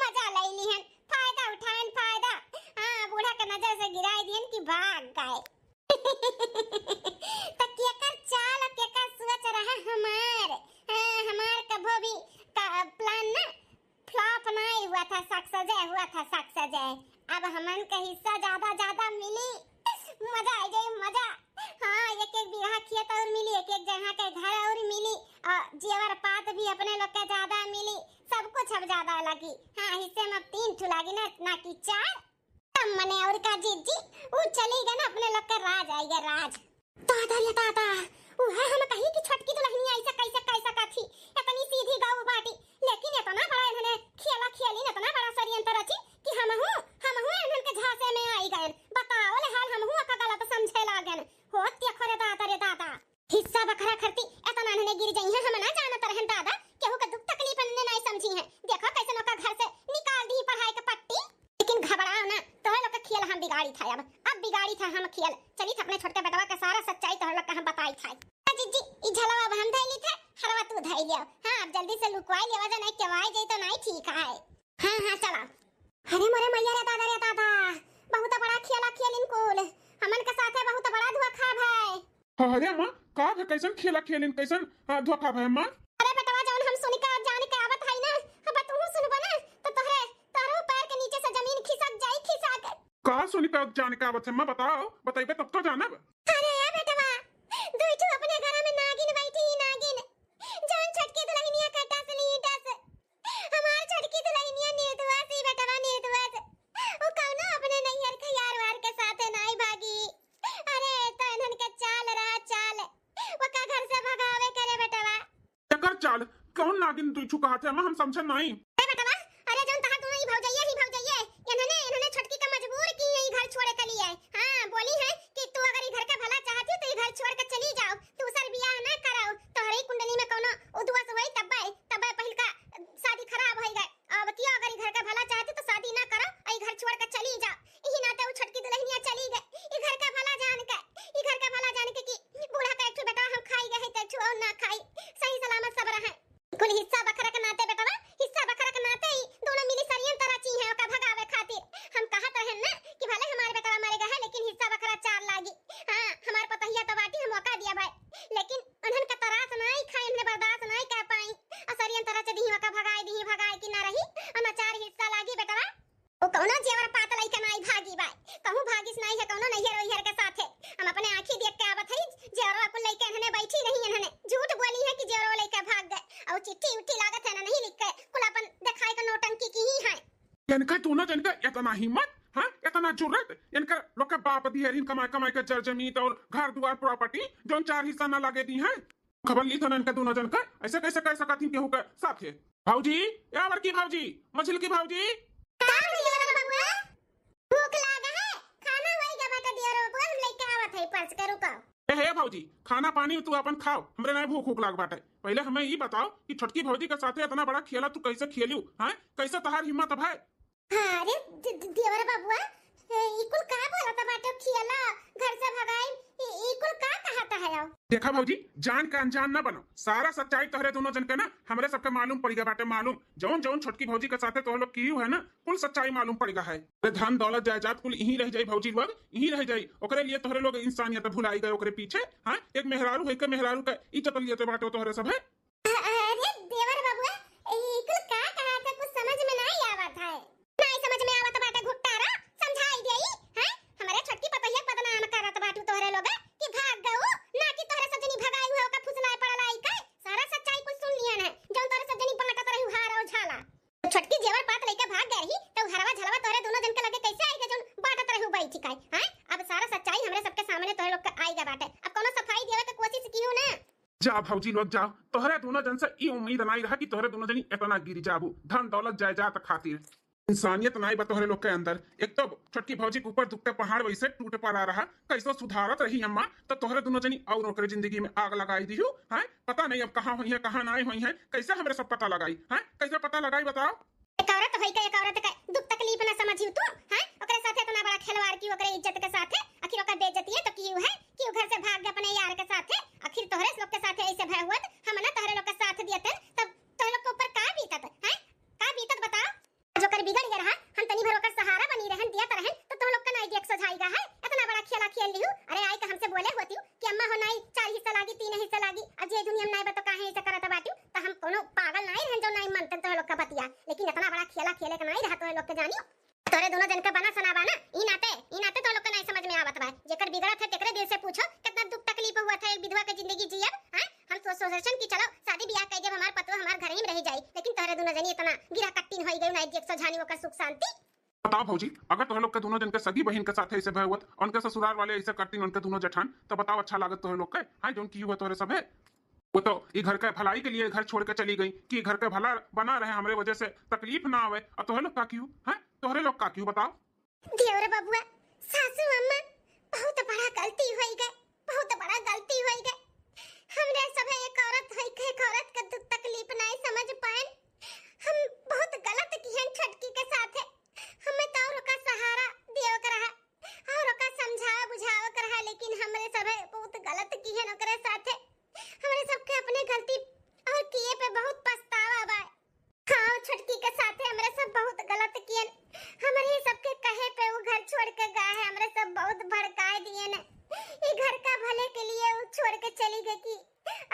मजा ले लिहन, फायदा उठाएन फायदा। हां बूढ़ा के नजर से गिराई दिहन कि भाग गए। तकिया कर चाल के का सोच रहा हमार कभो भी का प्लान ना फ्लॉप नहीं हुआ था, सक्सेस है। अब हमन का हिस्सा ज्यादा मिली, मजा आ जाए मजा। हां एक बीघा खेत और मिली, एक जगह के घर और मिली, और जेवर पात भी अपने लोग के ज्यादा मिली, सब कुछ अब ज्यादा लगी। हां हिस्से में 3 ठो लगी ना कि 4, तब मने और का जीजी वो चली गए ना, अपने लोग का राज आएगा राज। दादा वो है हम कहीं की छोटकी दुल्हनिया ऐसा कैसा का थी, इतनी सीधी गाँव बाटी, लेकिन इतना बड़ा इन्होंने खेली इतना बड़ा षड्यंत्र रची कि हम हूं इन्हन के झांसे में आई गए। बताओ ले हाल हम हूं का गलत समझे लागन, होत खरे दादा हिस्सा बखरा खरती इतना इन्होंने गिर जाई है, हम ना जानत रहन दादा, केहू का दुख तकलीफ ने नहीं समझी है, देखो कैसे लोग का घर से निकाल दी पढ़ाई के पट्टी। लेकिन घबराओ ना, तोहे लोग का खेल हम बिगाड़ी था, अब बिगाड़ी था हम खेल, चली था अपने छोटे बेटवा का सारा सच्चाई तोहे लोग का हम बताई था। जीजी ई झलवा अब हम धैली थे, हरवा तू धै लियो। हां अब जल्दी से लुकवाई लेवा जा, नहीं केवाई जाई तो नहीं ठीक है। हां चला। अरे मोरे मैया रे दादा बहुत बड़ा खेलिन कुल, हमन के साथे बहुत बड़ा धोखा भाई।
अरे अम्मा का है, कैसन खेलिन कैसन धोखा भाई अम्मा?
अरे बेटवा जौन हम सुन के जान के आवत है ना, अब तू सुनबो ना तो तारो पैर के नीचे से जमीन खिसक जाई, खिसक।
का सुन के जान के आवत है अम्मा? बताइबे तब तो जानब।
अरे बेटवा दुइठो अपने घर में नागिन बैठी, नागिन जौन छोटकी दुल्हनिया कटा से लीडस, हमार छोटकी दुल्हनिया निर्दोष ही बेटवा, निर्दोष ओ कौनो अपने नैहर के यार के साथ नहीं भागी। अरे तो इन्हन के चाल वो का घर से भगावे करे बेटवा।
एकर चाल कौन नागिन दुइठो कहत है अम्मा? हम समझन नहीं।
अरे बेटवा, अरे जौन तहां दोनों ही भौजैया पात लइका नाई भागी बाय कहूं भागिस नहीं है कोनो नैहर ओहर के साथे हम अपने आंखी देख के आवत हई जेरो कुल लइका इन्हने बैठी नहीं इन्हने झूठ बोली है कि जेरो लइका भाग गए और चिट्ठी उठी लागत है ना नहीं लिख के कुल अपन दिखाई के नोटंकी की ही है
इनका तू ना जनका इतना हिम्मत हाँ इतना जुर्रत इनका लोग का बाप दी है इनका कमाई के जर जमीन और घर दुआर प्रॉपर्टी जो 4 हिस्सा ना लगे दी है खबर ली था ना इनका दोनों जन का ऐसे कैसे कर सका थी केहू का साथ है भाऊजी या बड़की भाऊजी मछली की भाऊजी
भूख लागा है खाना होइगा बेटा दियरो बोल लेके आवत है पर्स के रुको
हे भाऊजी खाना पानी तू अपन खाओ हमरे ना भूख लाग बाटे पहले हमें ये बताओ कि छोटकी भाऊजी के साथे इतना बड़ा खेला तू कैसे खेलियो हां कैसे तहार हिम्मत है
अरे देवर बाबूआ इकुल का बोलता बाटे खेला घर से भगाई इकुल का कहता है आओ
देखा भाऊजी जान का अनजान ना बनो सारा सच्चाई तोहरे दोनों जन के ना हमरे सबके मालूम पड़ गया बाटे मालूम जौन जौन छोटकी भौजी के साथे तोह लोग कियो है ना कुल सच्चाई मालूम पड़ गया है धन दौलत जायदाद कुल यही रह जाई भौजी लोग यही रह जाई ओकरे लिए तोहरे लोग इंसानियत भुलाई गए ओकरे पीछे हां एक मेहरारू है के मेहरारू का इज्जत लिए तो बाटे तोहरे सब है
अरे देवर बाबूआ इकुल का कहता कुछ समझ में नहीं आवत है नहीं समझ में आवत बाटे घुट्टारा समझाई देई हैं हमारे छोटकी पतोहिया बदनाम करत बाटू तोहरे लोग कि भाग गऊ ना कि तोहरे सजनी भगाई हुआ का फुसलाए पड़ला आई का सारा सच्चाई कुछ सुन लिया है जौन तोहरे सजनी बाटत रही हार और झाला छोटकी जेवर पात लेके भाग गई रही तो हरवा झलवा तोहरे दोनों जन के लगे कैसे आएगा जौन बाटत रही बैठी काय हैं अब सारा सच्चाई हमरे सबके सामने तोहरे लोग का आएगा बाटे अब कोनो सफाई देवे के कोशिश कियो ना
जा भौजी लोग जाओ तोहरे दोनों जन से ई उम्मीद नहीं रहा कि तोहरे दोनों जनी इतना गिर जाबू धन दौलत जायदाद खातिर इंसानियत नहीं बतोहरे लोग के अंदर एक तो छोटकी भौजी के ऊपर दुखते पहाड़ वैसे टूट पड़ा रहा कैसे सुधारत रही अम्मा तो तोहरे दोनों जनी और ओकरे जिंदगी में आग लगाई दी हो हैं पता नहीं अब कहां हुई है कहां नहीं हुई है कैसे हमरे सब पता लगाई हैं कैसे पता लगाई बताओ
एक औरत होई के एक औरत का दुख तकलीफ ना समझियो तू हैं ओकरे साथे इतना बड़ा खिलवाड़ की ओकरे इज्जत के साथे आखिर ओकर बेइज्जती है तो क्यों है कि घर से भाग गए अपने यार के साथे आखिर तोहरे लोग के साथे ऐसे भय हुआ हम ना तोहरे लोग के साथ दियते तब तोहरे लोग के ऊपर का बीतत है का बीतत बताओ जो कर बिगड़ गया रहा हम तनी भर ओकर सहारा बनी रहन दिया तरहन तो तुम लोग का नहीं देख सजाईगा है इतना बड़ा खेला खेल लियो अरे आई का हमसे बोले होती कि अम्मा हो नहीं 4 हिस्सा लागी 3 हिस्सा लागी आज ये दुनिया में नहीं बतो काहे ऐसे करत बाटू तो हम कोनो पागल नहीं रहन जो नहीं मानते तो लोग का बतिया लेकिन इतना बड़ा खेला खेले का नहीं रहा तो लोग के जानियो तोरे दोनों जन का बना सनाबा ना ई नाते तो लोग का नहीं समझ में आवत बा जेकर बिगड़ा था तेकरे दिल से पूछो कितना दुख तकलीफ हुआ था एक विधवा की जिंदगी जियब हैं हम सोचन कि चलो शादी ब्याह कर जब हमार पतो हमार घर ही में रह जाई लेकिन तोरे दोनों जनी इतना गिरा कट्टीन होई गई नहीं देख सजानी ओकर सुख शांति
बताओ भौजी अगर तोहरे लोग के दोनों जन के सगी बहन के साथ ऐसे भय हुआ उनके ससुराल वाले ऐसे करती उनके दोनों जठान तो बताओ अच्छा लागत तोहरे लोग के हां जोन की हुआ तोहरे सब है वो तो ये घर के भलाई के लिए घर छोड़ के चली गई कि घर के भला बना रहे हमारे वजह से तकलीफ ना आवे और तोहरे लोग का क्यों हैं तोहरे लोग का क्यों बताओ
देवर बाबूआ सासू अम्मा बहुत बड़ा गलती होई गए बहुत बड़ा गलती होई गए हमरे सब एक औरत होई के एक औरत का दुख तकलीफ नहीं समझ पाए हम बहुत गलत किए छटकी के साथ हमें तो और का सहारा दियो कर रहा और का समझाओ बुझाओ कर रहा लेकिन हमरे सब बहुत गलत किए ओकरे साथ हमरे सबके अपने गलती और किए पे बहुत पछतावा बा खाओ छटकी के साथ हमरे सब बहुत गलत किए हमरे सबके कहे पे वो घर छोड़ के गए हैं हमरे सब बहुत भड़काए दिए ने ये घर का भले के लिए वो छोड़ के चली गई कि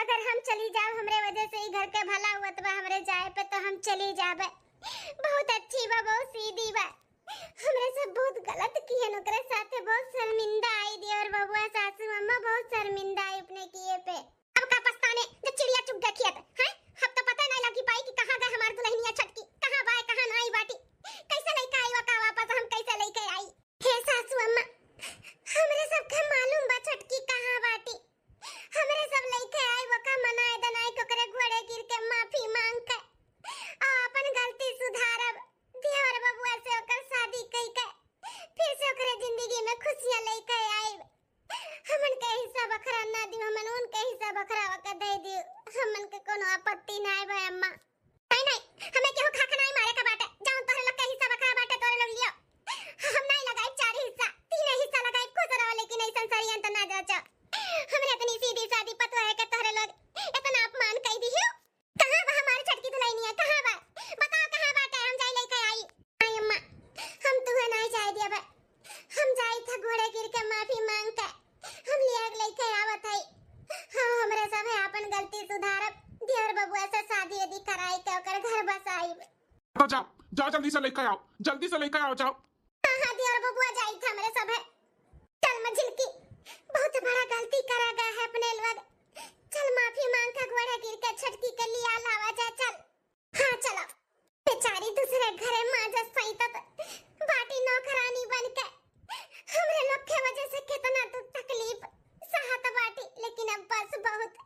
अगर हम चली जाओ हमरे वजह से ये घर के भला हुआ तो हमरे जाए पे तो हम चली जाबे बहुत अच्छी बा बहुत सीधी बा हमरे सब बहुत गलत किए नौकरे साथे बहुत शर्मिंदा आई दी और बबुआ सासू अम्मा बहुत शर्मिंदा आई अपने किए पे अब का पछताने जब चिड़िया चुग गई खेत हैं अब तो पता नहीं लगी पाई कि कहां गए हमार दुल्हनिया छटकी कहां बाय कहां नहीं बाटी कैसे लेके आई वका वापस हम कैसे लेके आई हे सासू अम्मा हमरे सब के मालूम बा छटकी कहां बाटी हमरे सब लेके आई वका मनाए दनाई कोकरे घोड़े गिर के माफी मांग के अपन गलती सुधारब देवर बबुआ से ओकर शादी कई के फिर से ओकरे जिंदगी में खुशियां लेके आई हमन के हिस्सा बखरा ना दियो हमन उनके हिस्सा बखरा वका दे दियो हमन के कोनो आपत्ति नहीं बा अम्मा नहीं हमें केहू खाखा नहीं मारे का बाटे जाऊं तोरे लोग के हिस्सा बखरा बाटे तोरे लोग लियो हम नहीं लगाई 4 हिस्सा 3 हिस्सा लगाई खुश रहो लेकिन ऐसा सारी अंत ना जाचो हमरे इतनी सीधी सादी पतो है के तोरे लोग इतना अपमान कई दियो कहां बा हमारी छटकी दुल्हनिया कहां बा बताओ कहां बाटे हम जाई लेके आई आई अम्मा हम तुहे नहीं जाए दिया बा हम जाई था घोड़े गिर के माफी मांग के हम लिया लेके आवत है हां हमरे सब है अपन गलती सुधारब देवर बबुआ से शादी यदि कराई के ओकर घर बसाई
तो जाओ जल्दी से लेकर आओ जाओ
बबुआ जाई था मेरे सब है। चल मंजिल की बहुत बड़ा गलती करा गया है अपने लोग। चल माफी मांग के घोड़ा गिर के छटकी के लिए लावा जा। चल हाँ चलो। बेचारी दूसरे घरे माँ जस सही तक बाटी नौकरानी बन के हमरे लोग के वजह से कितना दुख तकलीफ सहत बाटी, लेकिन अब बस बहुत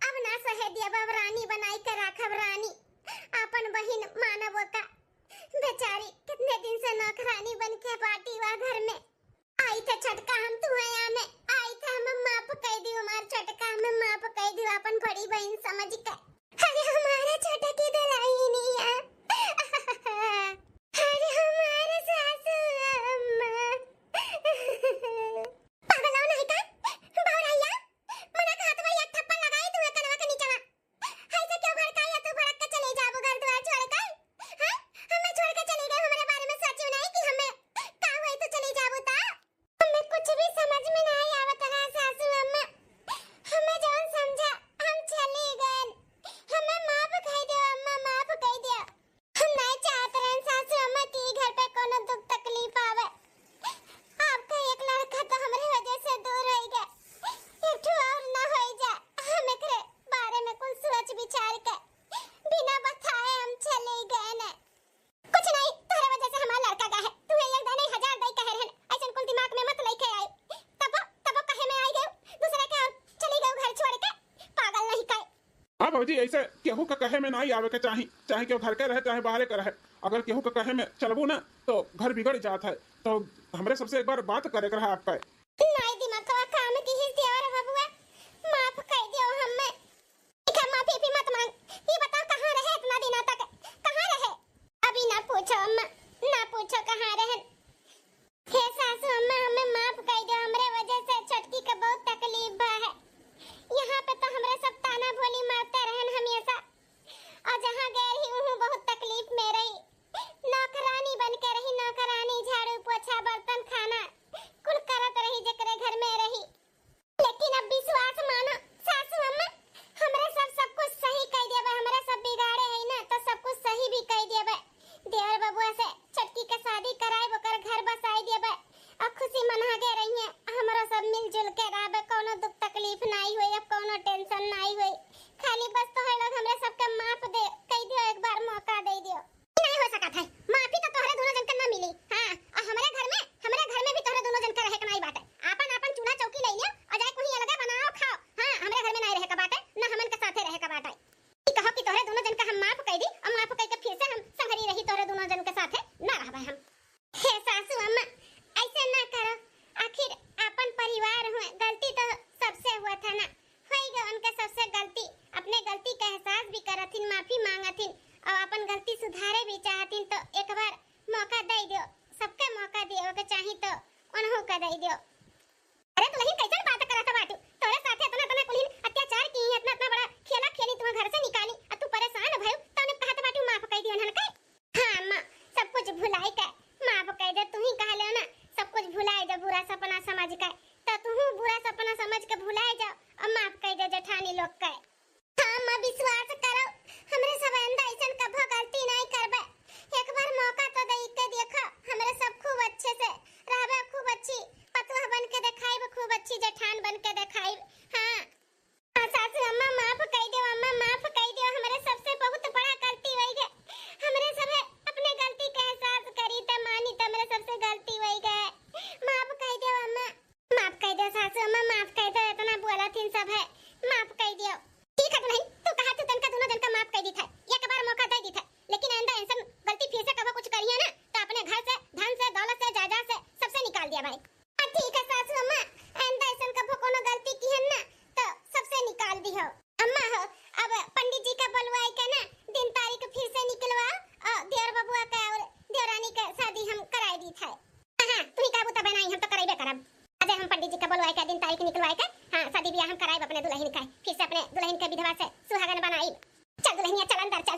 अब ना सहे दिया। अब रानी बनाई के राखब रानी अपन बहिन मानव का। बेचारी कितने दिन से नौकरानी बन के बाटी हुआ घर में आई थे। छटका हम तुम्हें में आई थे, हम माफ कह दियो मार छटका हमें माफ कह दियो अपन बड़ी बहन समझ के। अरे हमारे छोटे की दुलाई नहीं है। अरे हमारे सासू अम्मा पागल हो नहीं का बावरैया मना का हाथ में एक थप्पड़ लगाई तुम्हें कनवा के नीचे। ऐसे क्यों भड़काई है? तू भड़क के चली जाबो घर द्वार छोड़ कर। हां हमें छोड़ के चली गई, हमारे बारे में सोचो नहीं कि हमें का हुई तो चली जाबो ता। हमें कुछ भी समझ में नहीं आवत है सासू अम्मा। हमें जौन समझा हम चली गए। हमें माफ कह दियो अम्मा, माफ कह दियो। हम नहीं चाहते हैं सासू अम्मा कि घर पे कोनो दुख तकलीफ आवे। आपका एक लड़का तो हमारे वजह से दूर हो गया, एक ठो और ना हो जाए। हम एकरे बारे में कुछ सोच विचार के बिना बताए हम चले गए ने। कुछ नहीं तोरे वजह से हमारा लड़का गया है। तू एक दाने 1000 दई कहे रहन, ऐसन कुल दिमाग में मत लेके आए। तब कहे में आई गए दूसरे के चली गए घर छोड़ के। पागल नहीं कहे।
हाँ बाबूजी, ऐसे केहू का कहे में नहीं आवे के चाहे केहू घर के रहे चाहे बाहर के रहे। अगर केहू का कहे में चलबू ना तो घर बिगड़ जात है। तो हमरे सबसे एक बार बात करे के रहा आपका।
नहीं दिमाग का काम की हिस दिया और बबुआ माफ कर दियो हमें। इका माफी भी मत मांग। ये बता कहां रहे इतना दिन तक? कहां रहे? अभी ना पूछो अम्मा, ना पूछो कहां रहे। हे सासू अम्मा हमें माफ कर दियो। हमरे वजह से छटकी का बहुत तकलीफ बा है। यहाँ पे तो हमरे सब ताना बोली मारते रहन हमेशा, और जहाँ गए ही वहाँ बहुत तकलीफ में रही। नौकरानी बन के रही, नौकरानी झाड़ू पोछा बर्तन खाना कुल करत रही जेकरे घर में रही। लेकिन अब विश्वास मानो सासू अम्मा, हमरे सब कुछ सही कह देबे। हमरे सब बिगाड़े है ना तो सब कुछ सही भी कह देबे। देवर बबुआ से छटकी के शादी कराए ओकर घर बसाई देबे और खुशी मना के रहिए। हमरो सब मिलजुल के रहबे, कोनो दुख तकलीफ नहीं होई, अब कोनो टेंशन नहीं होई। खाली बस तो है लोग हमरे सबके माफ दे कह दियो, एक बार मौका दे दियो। नहीं हो सकत है माफी तो तोहरे दोनों जन के ना मिली। हां और हमरे घर में भी तोहरे दोनों जन के रहे के नहीं बात है। अपन चूल्हा चौकी ले लियो और जाके वहीं अलग बनाओ खाओ। हां हमरे घर में नहीं रहे के बात है, ना हमन के साथे रहे के बात है। ई कहो कि तोहरे दोनों जन का हम माफ कह दी और माफ कह के फिर से हम संगरी रही तोहरे दोनों जन के साथे ना रहबे हम। हे सासू अम्मा ऐसे ना करो, आखिर अपन परिवार हुए। गलती तो सबसे हुआ था ना, होई गए उनके सबसे गलती। अपने गलती का एहसास भी करथिन, माफी मांगथिन और अपन गलती सुधारे भी चाहथिन। तो एक बार मौका दे दियो, सबके मौका दियो के चाही तो उन्हों का दे दियो। अरे तू नहीं कैसे बात करत बाटू? तोरे साथे इतना कुलीन अत्याचार की, इतना बड़ा खेला खेली तुम घर से निकाली और तू परेशान भयो तने कहत बाटू माफ कह दियो हन के। हां अम्मा सब कुछ भुलाई के माफ कह दे। तू ही कहले ना सब कुछ भुलाए जा, बुरा सपना समझ के। तो तू बुरा सपना समझ के भुलाए जा और माफ कह दे जेठानी लोग के। हां मां विश्वास करो, हमरे सब अंदर ऐसन कभो गलती नहीं करबे। एक बार मौका तो दे के देखो। हमरे सब खूब अच्छे से रहबे, खूब अच्छी पतोह बन के दिखाइब, खूब अच्छी जेठान बन के दिखाइब। हां सासू अम्मा माफ कह दियो, अम्मा माफ कह दियो। हमरे सबसे बहुत बड़ा गलती होई गए। हमरे सब अपने गलती का एहसास करी त मानी त हमरे सबसे गलती होई गए। माफ कह दियो अम्मा, माफ कह दियो सासू अम्मा, माफ कह दियो। इतना बोला थिन सब है, माफ कह दियो। ठीक है नहीं तू कहा तू तनका दोनों जन का माफ कह दी था, एक बार मौका दे दी था। लेकिन आइंदा ऐसा गलती फिर से कभी कुछ करिए ना तो अपने घर से, धन से, दौलत से, जायदाद से सबसे निकाल दिया भाई। ठीक है सासू अम्मा, आइंदा ऐसा कभी कोनो गलती की है ना तो सबसे निकाल दी हो। अम्मा हो अब पंडित जी का बुलवाई के ना दिन तारीख फिर से निकलवा और देवर बबुआ का और देवरानी का शादी हम कराई दी था। हां तू ही कहबू तब नहीं हम तो कराइबे करब। आज हम पंडित जी का बुलवाई का दिन तारीख निकलवाई के हां शादी ब्याह हम कराइब अपने दुल्हन का। फिर से अपने दुल्हन के विधवा से सुहागन बनाई। चल दुल्हनिया चल अंदर चल।